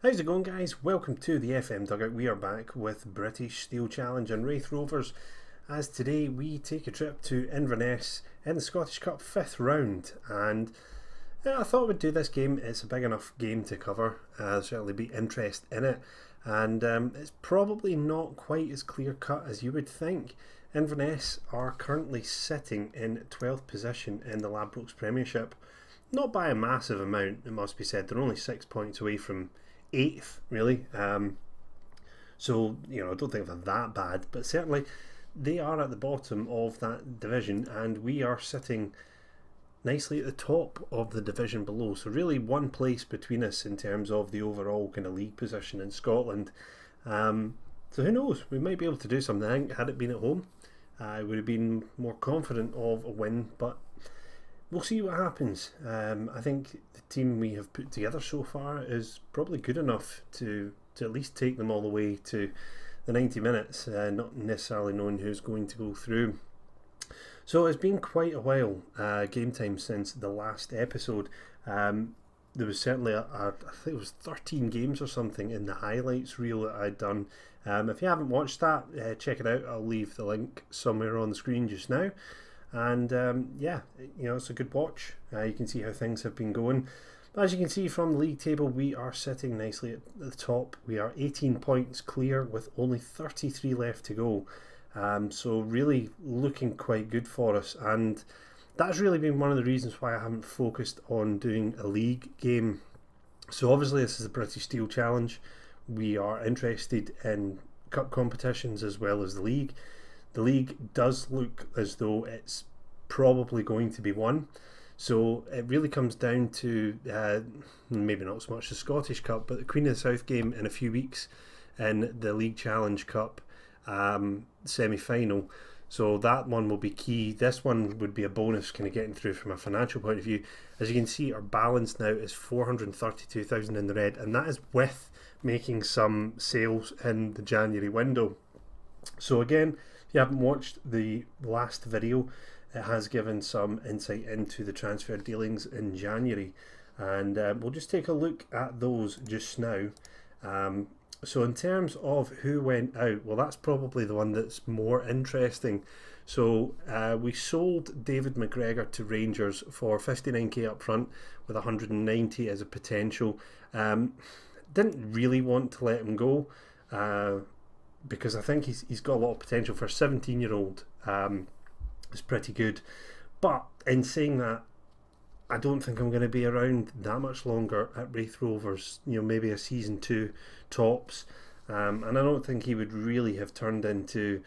How's it going, guys? Welcome to the FM Dugout. We are back with British Steel Challenge and Wraith Rovers, as today we take a trip to Inverness in the Scottish Cup 5th round. And I thought we'd do this game. It's a big enough game to cover. There'll certainly be interest in it, and it's probably not quite as clear cut as you would think. Inverness are currently sitting in 12th position in the Ladbrokes Premiership. Not by a massive amount, it must be said. They're only 6 points away from 8th, really. So, I don't think they're that bad, but certainly they are at the bottom of that division, and we are sitting nicely at the top of the division below. So really one place between us in terms of the overall kind of league position in Scotland. So who knows? We might be able to do something. I think had it been at home, I would have been more confident of a win, but we'll see what happens. I think the team we have put together so far is probably good enough to at least take them all the way to the 90 minutes, not necessarily knowing who's going to go through. So it's been quite a while, game time, since the last episode. There was certainly, I think it was 13 games or something in the highlights reel that I'd done. If you haven't watched that, check it out. I'll leave the link somewhere on the screen just now. And it's a good watch. You can see how things have been going. But as you can see from the league table, we are sitting nicely at the top. We are 18 points clear with only 33 left to go. So really looking quite good for us. And that's really been one of the reasons why I haven't focused on doing a league game. So obviously this is the British Steel Challenge. We are interested in cup competitions as well as the league. The league does look as though it's probably going to be won. So it really comes down to maybe not so much the Scottish Cup, but the Queen of the South game in a few weeks in the League Challenge Cup semi-final. So that one will be key. This one would be a bonus kind of getting through from a financial point of view. As you can see, our balance now is 432,000 in the red, and that is with making some sales in the January window. So again, if you haven't watched the last video, it has given some insight into the transfer dealings in January, and we'll just take a look at those just now. So in terms of who went out, well, that's probably the one that's more interesting. So we sold David McGregor to Rangers for 59k up front with 190 as a potential. Didn't really want to let him go because I think he's got a lot of potential for a 17-year-old. It's pretty good. But in saying that, I don't think I'm going to be around that much longer at Wraith Rovers, maybe a season 2 tops. And I don't think he would really have turned into,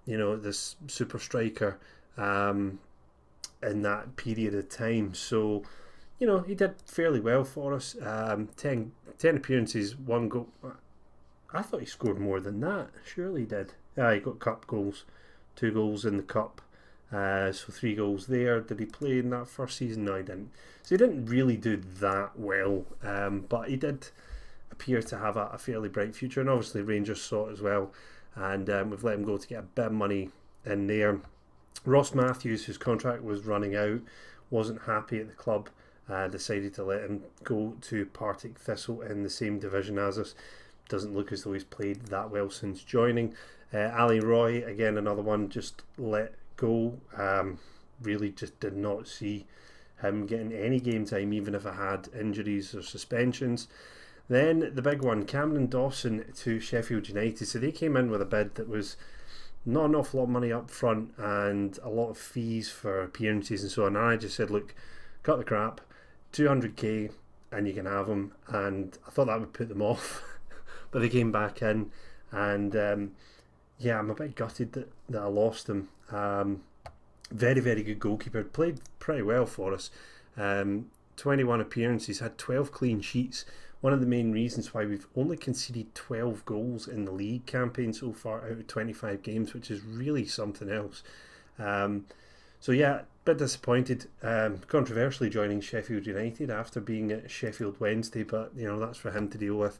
this super striker in that period of time. So, he did fairly well for us. 10 appearances, 1 goal. I thought he scored more than that. Surely he did. Yeah, he got cup goals. 2 goals in the cup. So 3 goals there. Did he play in that first season? No, he didn't. So he didn't really do that well, but he did appear to have a fairly bright future, and obviously Rangers saw it as well, and we've let him go to get a bit of money in there. Ross Matthews, whose contract was running out, wasn't happy at the club, decided to let him go to Partick Thistle in the same division as us. Doesn't look as though he's played that well since joining. Ali Roy, again another one, just let go. Really just did not see him getting any game time, even if I had injuries or suspensions. Then the big one, Cameron Dawson to Sheffield United. So they came in with a bid that was not an awful lot of money up front and a lot of fees for appearances and so on. And I just said, look, cut the crap, 200k and you can have him. And I thought that would put them off, but they came back in, and I'm a bit gutted that I lost him. Very, very good goalkeeper. Played pretty well for us. 21 appearances, had 12 clean sheets. One of the main reasons why we've only conceded 12 goals in the league campaign so far out of 25 games, which is really something else. Bit disappointed. Controversially joining Sheffield United after being at Sheffield Wednesday, but that's for him to deal with.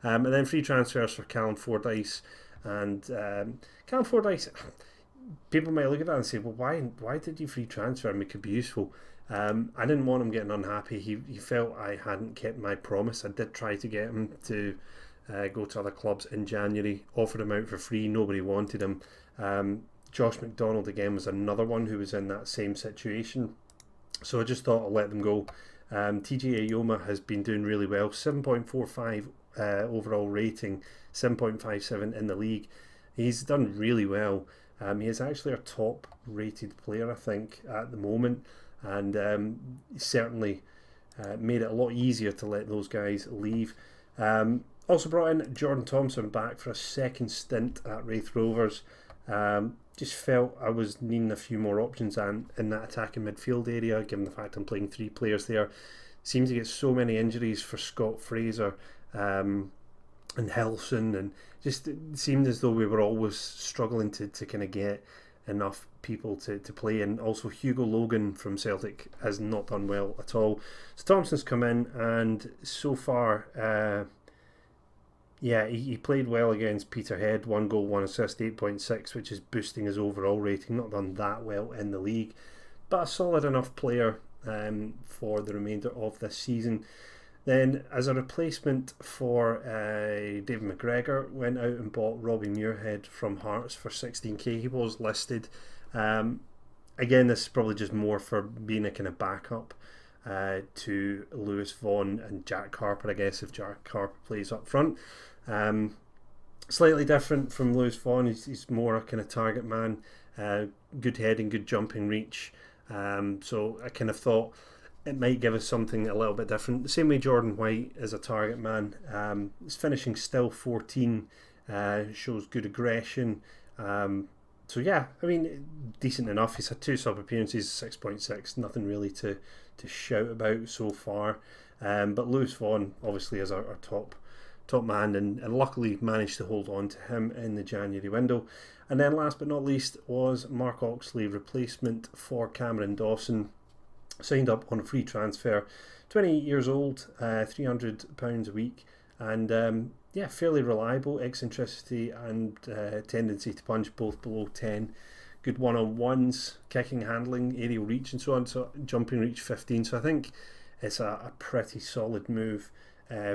And then free transfers for Callum Fordyce. And Callum Fordyce, people might look at that and say, well, why did you free transfer him? It could be useful. I didn't want him getting unhappy. He felt I hadn't kept my promise. I did try to get him to go to other clubs in January, offered him out for free, nobody wanted him. Josh McDonald again was another one who was in that same situation, so I just thought I'll let them go. TJ Ayoma has been doing really well, 7.45 overall rating, 7.57 in the league. He's done really well. He is actually our top rated player, I think, at the moment, and certainly made it a lot easier to let those guys leave. Also brought in Jordan Thompson back for a second stint at Wraith Rovers. Just felt I was needing a few more options in that attacking midfield area, given the fact I'm playing 3 players there. Seems to get so many injuries for Scott Fraser and Helson, and just it seemed as though we were always struggling to kind of get enough people to play. And also Hugo Logan from Celtic has not done well at all. So Thompson's come in, and so far he played well against Peterhead, 1 goal, 1 assist, 8.6, which is boosting his overall rating. Not done that well in the league, but a solid enough player for the remainder of this season. Then, as a replacement for David McGregor, went out and bought Robbie Muirhead from Hearts for 16k. He was listed. Again, this is probably just more for being a kind of backup to Lewis Vaughan and Jack Harper, I guess, if Jack Harper plays up front. Slightly different from Lewis Vaughan. He's more a kind of target man, good heading, good jumping reach. So I kind of thought it might give us something a little bit different. The same way Jordan White is a target man. He's finishing still 14, shows good aggression. So yeah, I mean, decent enough. He's had 2 sub appearances, 6.6, nothing really to shout about so far. But Lewis Vaughan obviously is our top man, and luckily managed to hold on to him in the January window. And then last but not least was Mark Oxley, replacement for Cameron Dawson. Signed up on a free transfer, 28 years old, £300 a week, and fairly reliable, eccentricity and tendency to punch both below 10. Good one-on-ones, kicking, handling, aerial reach and so on, so jumping reach 15. So I think it's a pretty solid move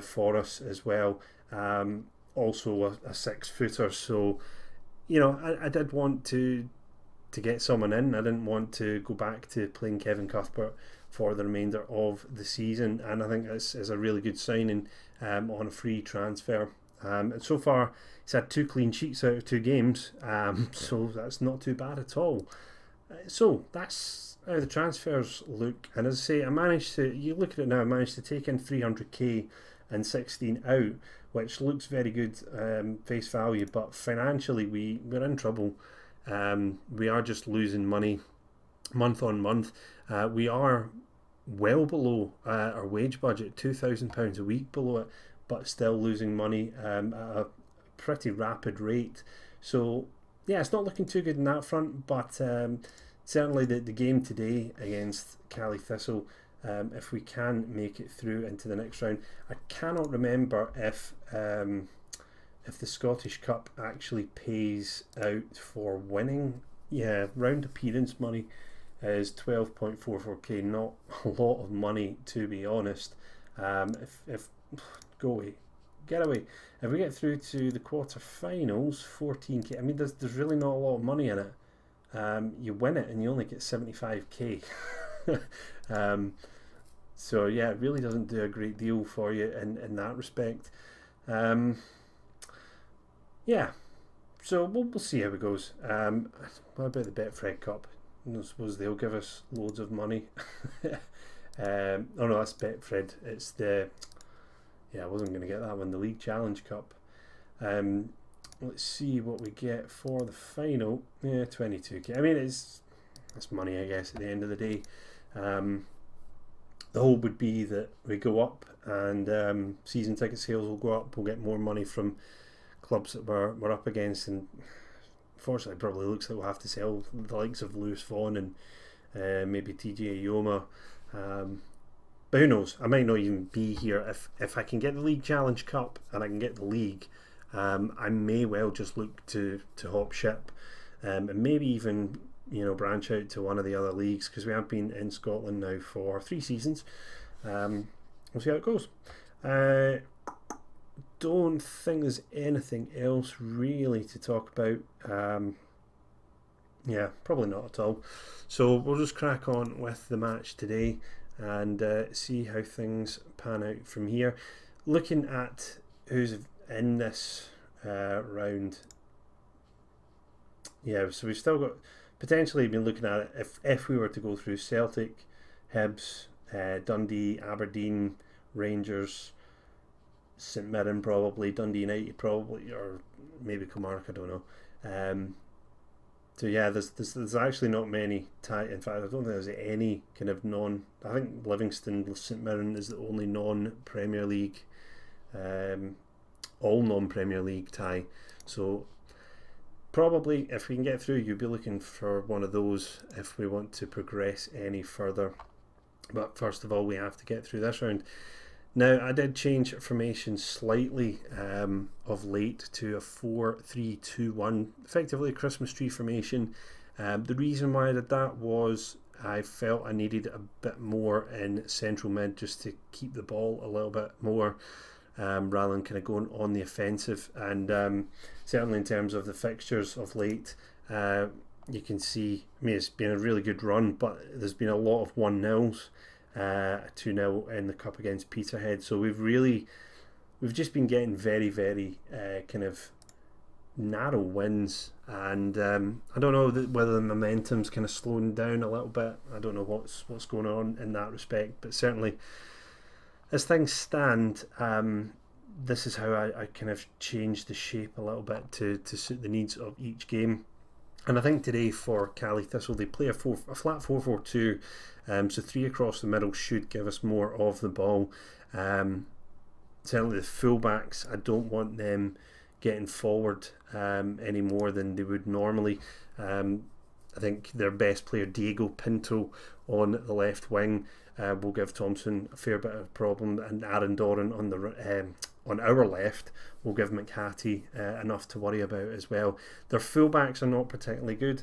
for us as well. Also a 6-footer, so you know, I did want to get someone in. I didn't want to go back to playing Kevin Cuthbert for the remainder of the season, and I think this is a really good signing on a free transfer. And so far he's had 2 clean sheets out of 2 games, so that's not too bad at all. So that's how the transfers look, and as I say, you look at it now, I managed to take in 300k and 16 out, which looks very good face value, but financially we're in trouble. We are just losing money month on month. We are well below our wage budget, £2,000 a week below it, but still losing money at a pretty rapid rate. So yeah, it's not looking too good in that front, but certainly the game today against Cali Thistle, if we can make it through into the next round. I cannot remember if the Scottish Cup actually pays out for winning. Yeah, round appearance money is 12.44k, not a lot of money, to be honest. If go away, get away. If we get through to the quarterfinals, 14k. I mean, there's really not a lot of money in it. You win it and you only get 75k. So yeah, it really doesn't do a great deal for you in that respect. Yeah, so we'll see how it goes. What about the Betfred Cup? I suppose they'll give us loads of money. Oh no, that's Betfred. It's the... Yeah, I wasn't going to get that one. The League Challenge Cup. Let's see what we get for the final. Yeah, 22k. I mean, it's money, I guess, at the end of the day. The hope would be that we go up and season ticket sales will go up. We'll get more money from clubs that we're up against, and unfortunately it probably looks like we'll have to sell the likes of Lewis Vaughan and maybe TJ Ayoma. But who knows? I might not even be here. If I can get the League Challenge Cup and I can get the league, I may well just look to hop ship and maybe even branch out to one of the other leagues, because we have been in Scotland now for 3 seasons. We'll see how it goes. Don't think there's anything else really to talk about. Yeah, probably not at all. So we'll just crack on with the match today and see how things pan out from here. Looking at who's in this round, yeah, so we've still got potentially been looking at it if we were to go through Celtic, Hibs, Dundee, Aberdeen, Rangers, St Mirren probably, Dundee United probably, or maybe Kilmarnock, I don't know. So yeah, there's actually not many in fact, I don't think there's any kind of I think Livingston, St Mirren is the only non-Premier League, all non-Premier League tie. So probably if we can get through, you'll be looking for one of those if we want to progress any further. But first of all, we have to get through this round. Now, I did change formation slightly of late to a 4-3-2-1, effectively a Christmas tree formation. The reason why I did that was I felt I needed a bit more in central mid just to keep the ball a little bit more, rather than kind of going on the offensive. And certainly in terms of the fixtures of late, you can see, it's been a really good run, but there's been a lot of 1-0s. 2-0 in the cup against Peterhead. So we've just been getting very, very kind of narrow wins, and I don't know whether the momentum's kind of slowing down a little bit. I don't know what's going on in that respect, but certainly as things stand, this is how I kind of changed the shape a little bit to suit the needs of each game. And I think today for Cali Thistle, they play a flat 4-4-2, so 3 across the middle should give us more of the ball. Certainly the fullbacks, I don't want them getting forward any more than they would normally. I think their best player, Diego Pinto, on the left wing will give Thompson a fair bit of problem, and Aaron Doran on our left will give McHattie enough to worry about as well. Their fullbacks are not particularly good,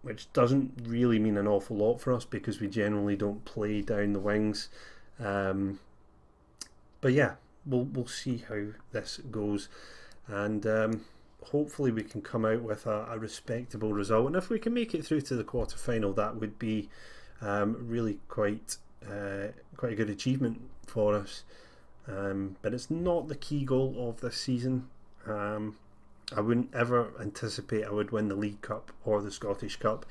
which doesn't really mean an awful lot for us because we generally don't play down the wings. But yeah, we'll see how this goes, and hopefully we can come out with a respectable result. And if we can make it through to the quarter-final, that would be really quite a good achievement for us. But it's not the key goal of this season. I wouldn't ever anticipate I would win the League Cup or the Scottish Cup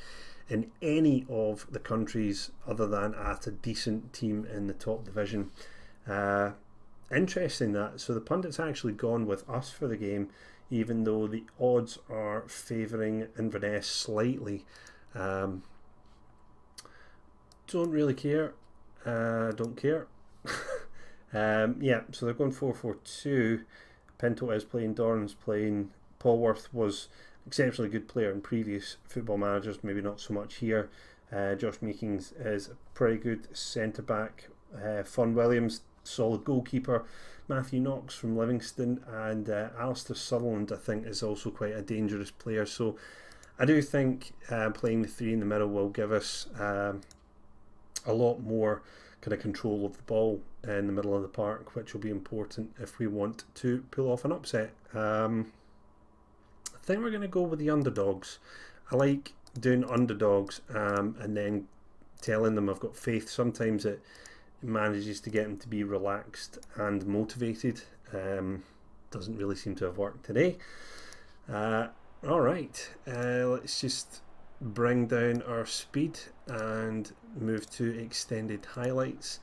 in any of the countries other than at a decent team in the top division. Interesting that. So the pundits actually gone with us for the game, even though the odds are favouring Inverness slightly. Don't really care. Don't care. Yeah, so they're going 4-4-2. Pinto is playing, Doran's playing. Paulworth was an exceptionally good player in previous Football Managers, maybe not so much here. Josh Meekings is a pretty good centre-back. Fon Williams, solid goalkeeper. Matthew Knox from Livingston, and Alistair Sutherland, I think, is also quite a dangerous player. So I do think playing the 3 in the middle will give us a lot more kind of control of the ball in the middle of the park, which will be important if we want to pull off an upset. I think we're going to go with the underdogs. I like doing underdogs and then telling them I've got faith. Sometimes it manages to get them to be relaxed and motivated. Doesn't really seem to have worked today. Alright, let's just bring down our speed and move to extended highlights.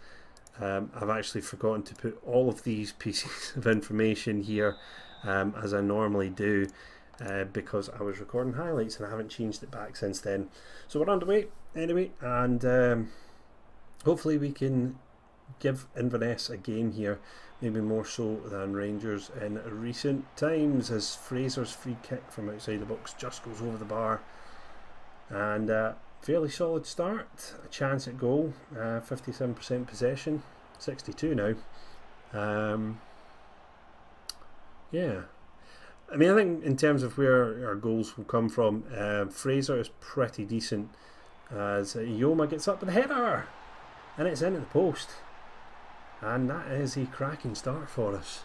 I've actually forgotten to put all of these pieces of information here as I normally do, because I was recording highlights and I haven't changed it back since then. So we're underway anyway, and hopefully we can give Inverness a game here, maybe more so than Rangers in recent times, as Fraser's free kick from outside the box just goes over the bar. And fairly solid start, a chance at goal, 57% possession, 62 now. Yeah, I mean, I think in terms of where our goals will come from, Fraser is pretty decent as Yoma gets up with a header and it's into the post, and that is a cracking start for us.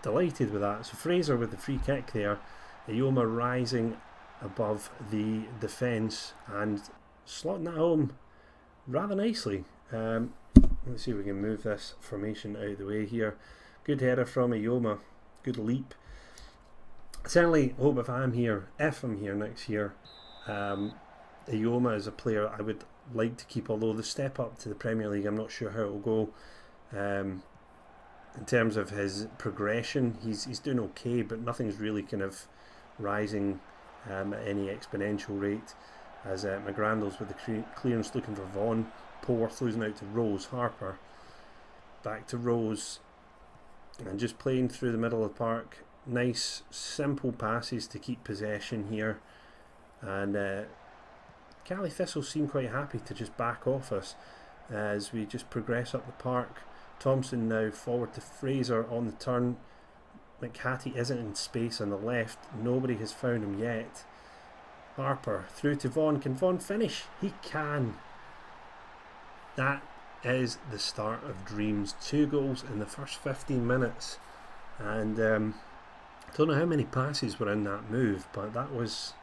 Delighted with that. So Fraser with the free kick there, Yoma rising above the defence and slotting that home rather nicely. Let's see if we can move this formation out of the way here. Good header from Yoma, good leap. Certainly hope if I'm here next year, Yoma is a player I would like to keep, although the step up to the Premier League, I'm not sure how it will go. In terms of his progression, he's doing okay, but nothing's really kind of rising at any exponential rate, as McGrandles with the clearance looking for Vaughan. Polworth losing out to Rose. Harper back to Rose, and just playing through the middle of the park. Nice simple passes to keep possession here, and Cali Thistle seem quite happy to just back off us as we just progress up the park. Thompson now forward to Fraser on the turn. McHattie isn't in space on the left, nobody has found him yet. Harper through to Vaughan. Can Vaughan finish? He can. That is the start of dreams. 2 goals in the first 15 minutes, and I don't know how many passes were in that move, but that was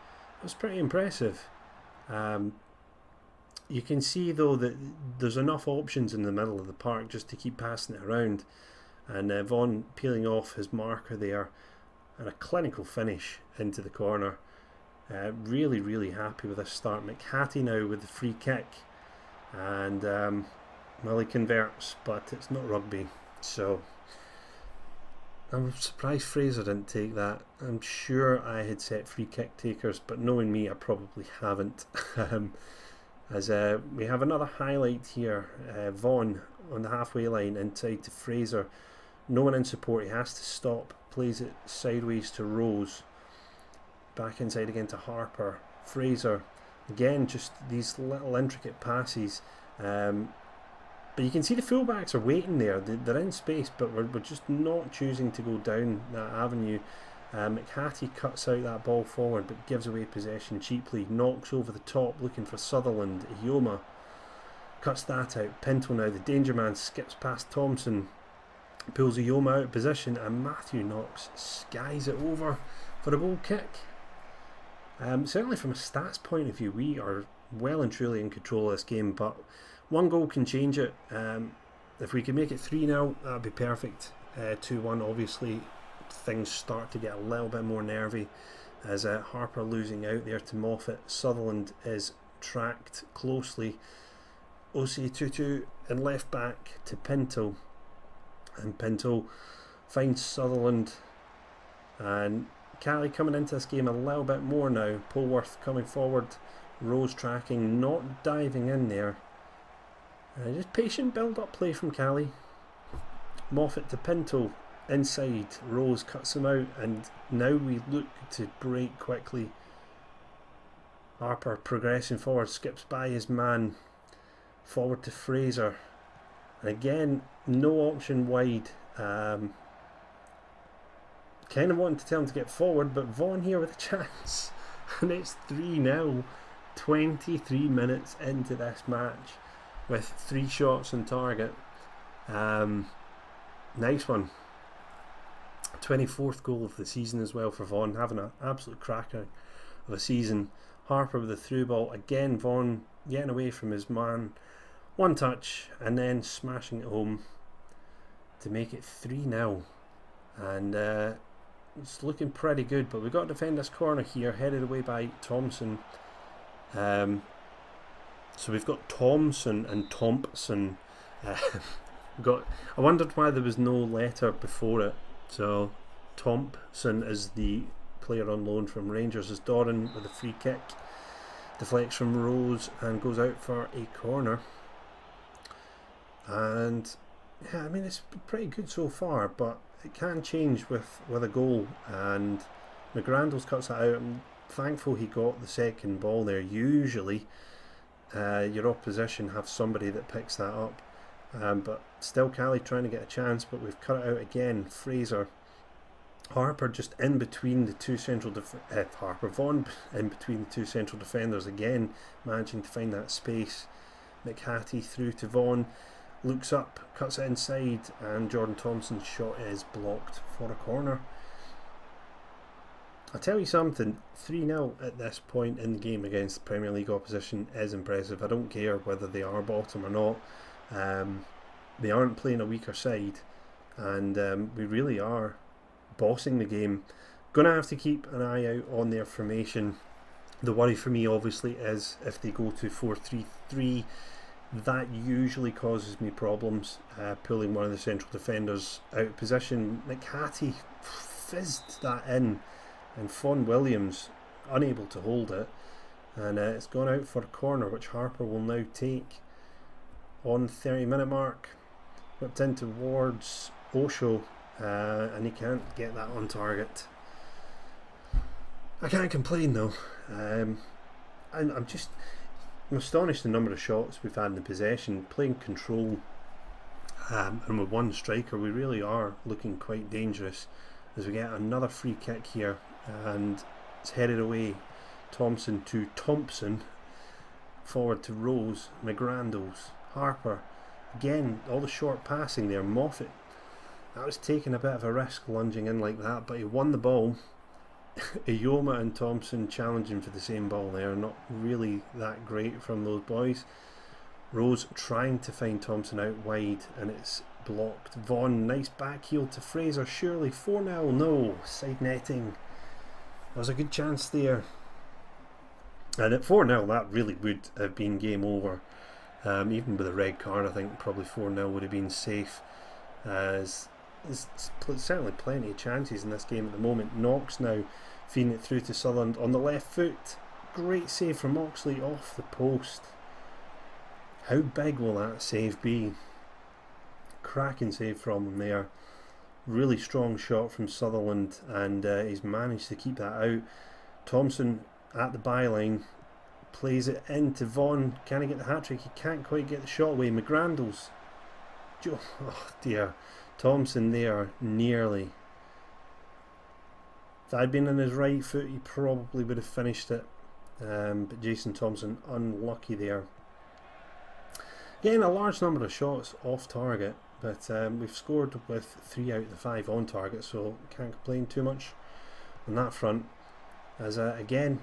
pretty impressive. You can see though that there's enough options in the middle of the park just to keep passing it around, and Vaughan peeling off his marker there, and a clinical finish into the corner. Really, really happy with this start. McHattie now with the free kick, and well, he converts, but it's not rugby, so I'm surprised Fraser didn't take that. I'm sure I had set free kick takers, but knowing me, I probably haven't. As we have another highlight here, Vaughan on the halfway line inside to Fraser. No one in support, he has to stop, plays it sideways to Rose. Back inside again to Harper. Fraser, again, just these little intricate passes. But you can see the fullbacks are waiting there. They're in space, but we're just not choosing to go down that avenue. McHattie cuts out that ball forward, but gives away possession cheaply. Knocks over the top, looking for Sutherland. Yoma cuts that out. Pinto now, the danger man, skips past Thompson, pulls Yoma out of position, and Matthew Knox skies it over for a goal kick. Certainly from a stats point of view, we are well and truly in control of this game, but one goal can change it. If we can make it 3-0, that would be perfect. 2-1, obviously, things start to get a little bit more nervy as Harper losing out there to Moffat. Sutherland is tracked closely. Osei Tutu and left back to Pinto, and Pinto finds Sutherland, and Cali coming into this game a little bit more now. Polworth coming forward, Rose tracking, not diving in there. Just patient build-up play from Cali. Moffat to Pinto, inside, Rose cuts him out, and now we look to break quickly. Harper progressing forward, skips by his man, forward to Fraser, and again, no option wide. Kind of wanting to tell him to get forward, but Vaughan here with a chance, and it's 3-0, 23 minutes into this match, with 3 shots on target. Nice one. 24th goal of the season as well for Vaughan, having an absolute cracker of a season. Harper with the through ball, again Vaughan getting away from his man, one touch, and then smashing it home to make it 3-0. And it's looking pretty good, but we've got to defend this corner here, headed away by Thompson. So we've got Thompson and Thompson. I wondered why there was no letter before it. So Thompson is the player on loan from Rangers. As Doran with a free kick, deflects from Rose and goes out for a corner. And yeah, I mean, it's pretty good so far, but it can change with a goal. And McGrandles cuts it out. I'm thankful he got the second ball there. Usually your opposition have somebody that picks that up, but still Cali trying to get a chance, but we've cut it out again. Fraser Harper just in between the two central Vaughan in between the two central defenders again, managing to find that space. McHattie through to Vaughan, looks up, cuts it inside, and Jordan Thompson's shot is blocked for a corner. I'll tell you something, 3-0 at this point in the game against Premier League opposition is impressive. I don't care whether they are bottom or not. They aren't playing a weaker side, and we really are bossing the game. Gonna have to keep an eye out on their formation. The worry for me obviously is if they go to 4-3-3, that usually causes me problems, pulling one of the central defenders out of position. McHattie fizzed that in, and Fawn Williams unable to hold it, and it's gone out for a corner which Harper will now take on the 30-minute mark. Whipped in towards Osho, and he can't get that on target. I can't complain though. I'm astonished the number of shots we've had in the possession, playing control, and with one striker we really are looking quite dangerous as we get another free kick here, and it's headed away. Thompson to Thompson, forward to Rose, McGrandles, Harper, again all the short passing there. Moffat, that was taking a bit of a risk lunging in like that, but he won the ball. Ioma and Thompson challenging for the same ball there, not really that great from those boys. Rose trying to find Thompson out wide, and it's blocked. Vaughan, nice back heel to Fraser, surely 4-0, no, side netting. There was a good chance there, and at 4-0 that really would have been game over. Even with a red card, I think probably 4-0 would have been safe, as there's certainly plenty of chances in this game at the moment. Knox now feeding it through to Sutherland on the left foot. Great save from Oxley off the post. How big will that save be? Cracking save from him there. Really strong shot from Sutherland, and he's managed to keep that out. Thompson at the byline, plays it into Vaughan. Can he get the hat-trick? He can't quite get the shot away. McGrandles. Oh dear. Thompson there, nearly. If that had been on his right foot, he probably would have finished it. But Jason Thompson, unlucky there. Getting a large number of shots off target, but we've scored with 3 out of the 5 on target, so can't complain too much on that front. As again,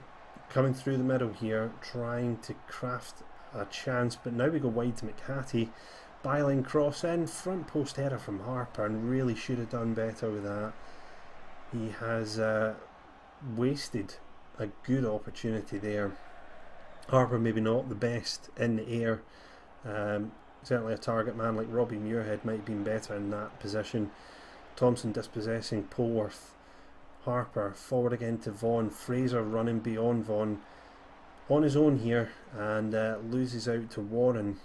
coming through the middle here, trying to craft a chance, but now we go wide to McHattie. Byline cross in, front post header from Harper, and really should have done better with that. He has wasted a good opportunity there. Harper maybe not the best in the air. Certainly a target man like Robbie Muirhead might have been better in that position. Thompson dispossessing Polworth. Harper forward again to Vaughan. Fraser running beyond Vaughan on his own here, and loses out to Warren.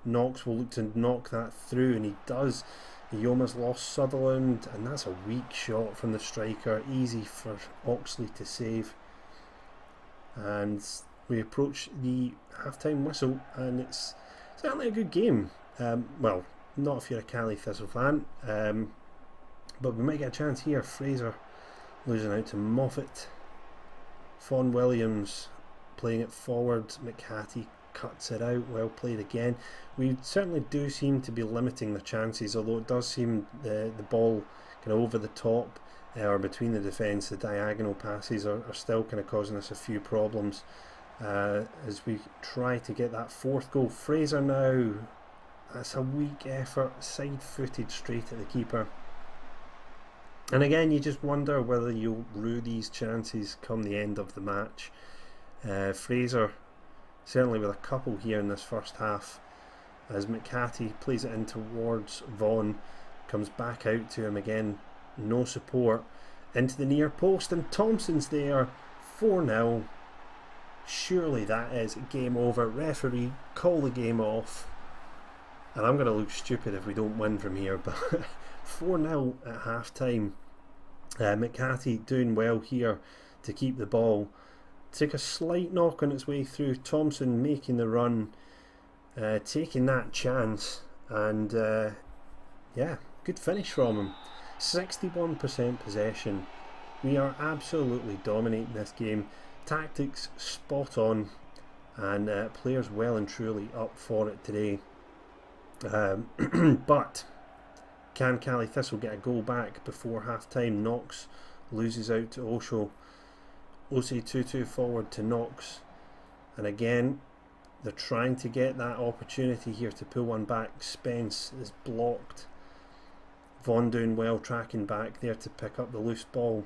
Knox will look to knock that through, and he does. Ioma's lost Sutherland, and that's a weak shot from the striker. Easy for Oxley to save. And we approach the half-time whistle, and it's certainly a good game. Well, not if you're a Cali Thistle fan, but we might get a chance here. Fraser losing out to Moffat. Fawn Williams playing it forward. McHattie cuts it out. Well played again. We certainly do seem to be limiting the chances, although it does seem the ball kind of over the top or between the defence, the diagonal passes are still kind of causing us a few problems as we try to get that 4th goal. Fraser now, that's a weak effort, side-footed straight at the keeper. And again, you just wonder whether you'll rue these chances come the end of the match. Fraser certainly with a couple here in this first half, as McHattie plays it in towards Vaughan, comes back out to him again, no support, into the near post, and Thompson's there. 4-0. Surely that is game over. Referee, call the game off. And I'm going to look stupid if we don't win from here, but 4-0 at half time. McHattie doing well here to keep the ball. Took a slight knock on its way through. Thompson making the run, taking that chance, and yeah, good finish from him. 61% possession. We are absolutely dominating this game. Tactics spot on, and players well and truly up for it today. But can Cali Thistle get a goal back before half time? Knox loses out to Osho. OC 2-2 forward to Knox, and again they're trying to get that opportunity here to pull one back. Spence is blocked. Vaughan doing well, tracking back there to pick up the loose ball.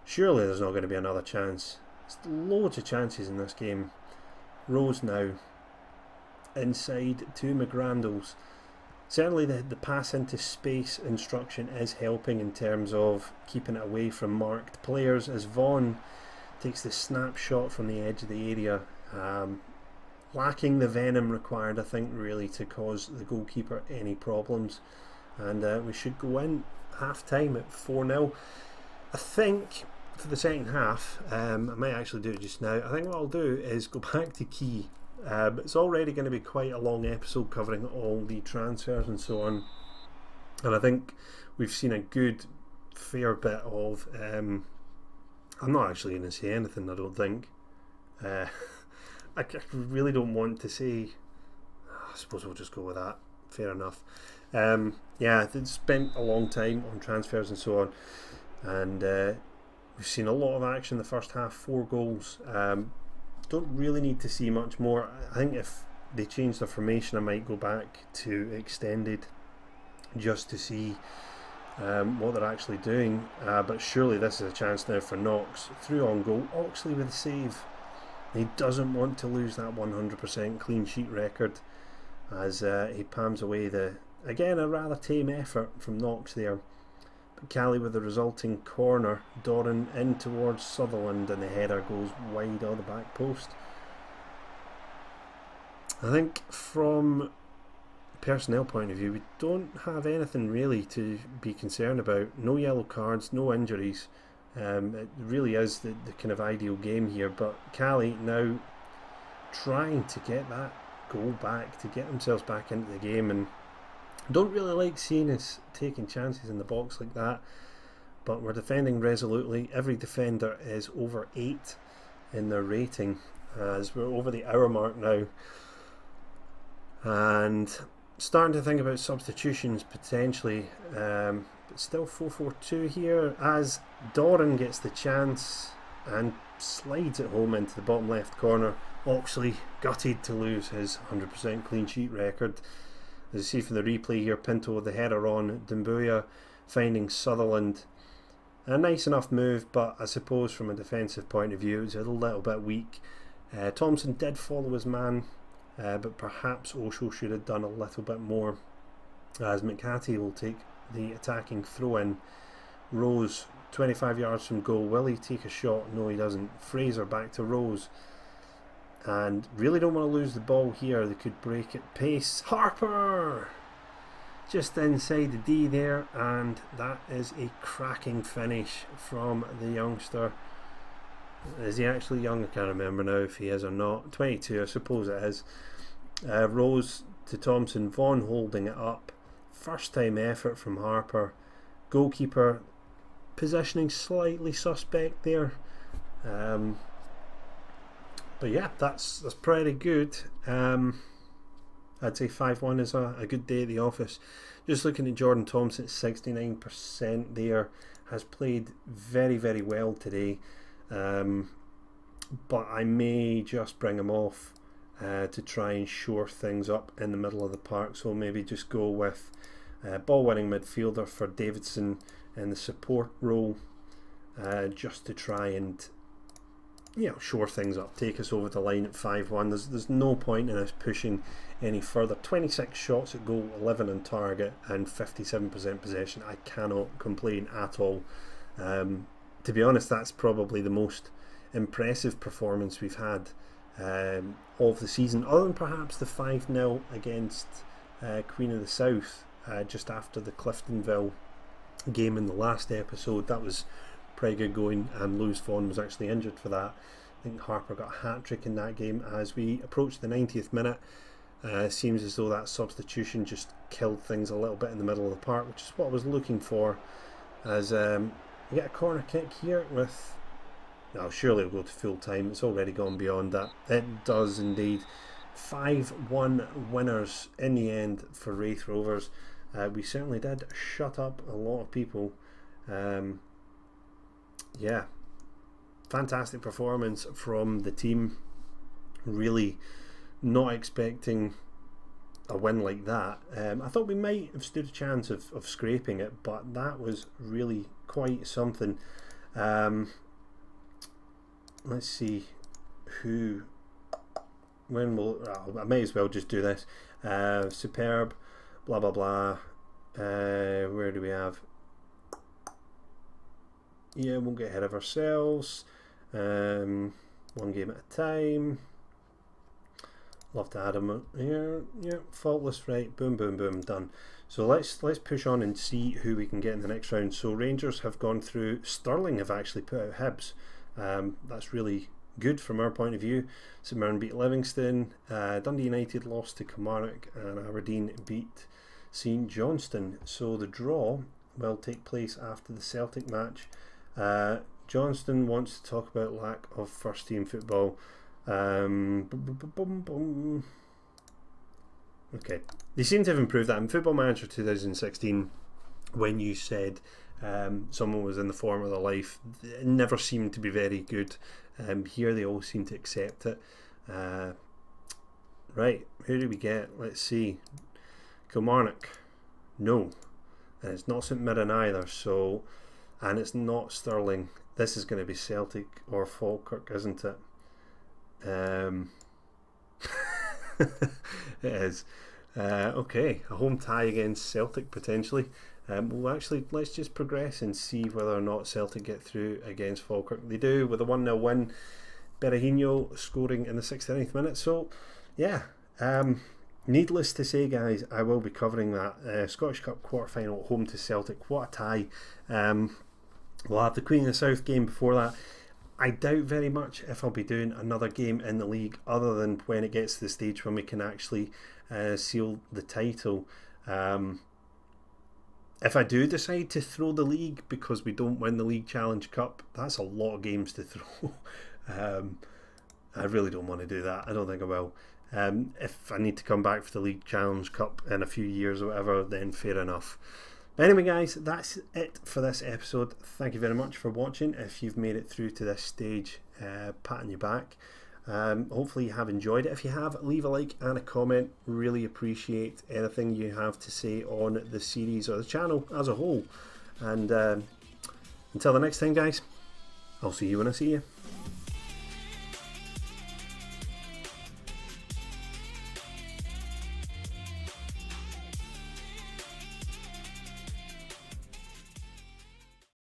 Surely there's not going to be another chance. There's loads of chances in this game. Rose now inside to McGrandles. Certainly the pass into space instruction is helping in terms of keeping it away from marked players, as Vaughan takes the snapshot from the edge of the area, lacking the venom required, I think, really to cause the goalkeeper any problems. And we should go in half time at 4-0. I think for the second half, I might actually do it just now. I think what I'll do is go back to Key. It's already going to be quite a long episode covering all the transfers and so on, and I think we've seen a good fair bit of I'm not actually going to say anything, I don't think. I really don't want to say. I suppose we'll just go with that. Fair enough. Yeah, they've spent a long time on transfers and so on, and we've seen a lot of action in the first half. 4 goals. Don't really need to see much more. I think if they change the formation, I might go back to extended just to see what they're actually doing. But surely this is a chance now for Knox. Through on goal. Oxley with a save. He doesn't want to lose that 100% clean sheet record, as he palms away again a rather tame effort from Knox there. But Cali with the resulting corner. Doran in towards Sutherland, and the header goes wide on the back post. I think from a personnel point of view, we don't have anything really to be concerned about. No yellow cards, no injuries. It really is the kind of ideal game here. But Cali now trying to get that goal back, to get themselves back into the game, and don't really like seeing us taking chances in the box like that, but we're defending resolutely. Every defender is over 8 in their rating, as we're over the hour mark now, and starting to think about substitutions potentially, but still 4-4-2 here, as Doran gets the chance and slides it home into the bottom left corner. Oxley gutted to lose his 100% clean sheet record. As you see from the replay here, Pinto with the header on, Dumbuya finding Sutherland. A nice enough move, but I suppose from a defensive point of view it was a little bit weak. Thompson did follow his man, but perhaps Osho should have done a little bit more, as McHattie will take the attacking throw-in. Rose, 25 yards from goal. Will he take a shot? No, he doesn't. Fraser back to Rose. And really don't want to lose the ball here. They could break it. Pace. Harper! Just inside the D there. And that is a cracking finish from the youngster. Is he actually young? I can't remember now if he is or not. 22, I suppose it is. Rose to Thompson. Vaughan holding it up. First time effort from Harper. Goalkeeper positioning slightly suspect there. But yeah, that's pretty good. I'd say 5-1 is a good day at the office. Just looking at Jordan Thompson, 69% there. Has played very, very well today. But I may just bring him off to try and shore things up in the middle of the park. So maybe just go with ball-winning midfielder for Davidson in the support role, just to try and shore things up, take us over the line at 5-1. There's no point in us pushing any further. 26 shots at goal, 11 on target, and 57% possession. I cannot complain at all. To be honest, that's probably the most impressive performance we've had of the season, other than perhaps the 5-0 against Queen of the South just after the Cliftonville game in the last episode. That was pretty good going, and Lewis Vaughan was actually injured for that. I think Harper got a hat-trick in that game. As we approach the 90th minute, Seems as though that substitution just killed things a little bit in the middle of the park, which is what I was looking for. As we get a corner kick here with... No, surely it'll go to full time. It's already gone beyond that. It does indeed. 5-1 winners in the end for Wraith Rovers. We certainly did shut up a lot of people. Yeah, fantastic performance from the team. Really not expecting a win like that. I thought we might have stood a chance of scraping it, but that was really quite something. Let's see who... When will... I may as well just do this. Superb, blah blah blah. Where do we have... Yeah, won't get ahead of ourselves. One game at a time. Love to add them here. Yeah, faultless, right? Boom, boom, boom, done. So let's push on and see who we can get in the next round. So Rangers have gone through. Stirling have actually put out Hibs. That's really good from our point of view. St Mirren beat Livingston. Dundee United lost to Kilmarnock, and Aberdeen beat St Johnstone. So the draw will take place after the Celtic match. Johnston wants to talk about lack of first team football. Okay, they seem to have improved that. In Football Manager 2016, when you said someone was in the form of their life, it never seemed to be very good. Here they all seem to accept it. Right, who do we get? Let's see. Kilmarnock, no, and it's not St Mirren either. So, and it's not Stirling. This is going to be Celtic or Falkirk, isn't it? It is. Okay, a home tie against Celtic potentially. Well, actually, let's just progress and see whether or not Celtic get through against Falkirk. They do, with a 1-0 win. Berahino scoring in the 69th minute. So, yeah, needless to say, guys, I will be covering that Scottish Cup quarter-final at home to Celtic. What a tie. We'll have the Queen of the South game before that. I doubt very much if I'll be doing another game in the league other than when it gets to the stage when we can actually seal the title. If I do decide to throw the league because we don't win the League Challenge Cup, that's a lot of games to throw. I really don't want to do that. I don't think I will. If I need to come back for the League Challenge Cup in a few years or whatever, then fair enough. But anyway, guys, that's it for this episode. Thank you very much for watching. If you've made it through to this stage, pat on your back. Hopefully you have enjoyed it. If you have, leave a like and a comment. Really appreciate anything you have to say on the series or the channel as a whole. And until the next time, guys, I'll see you when I see you.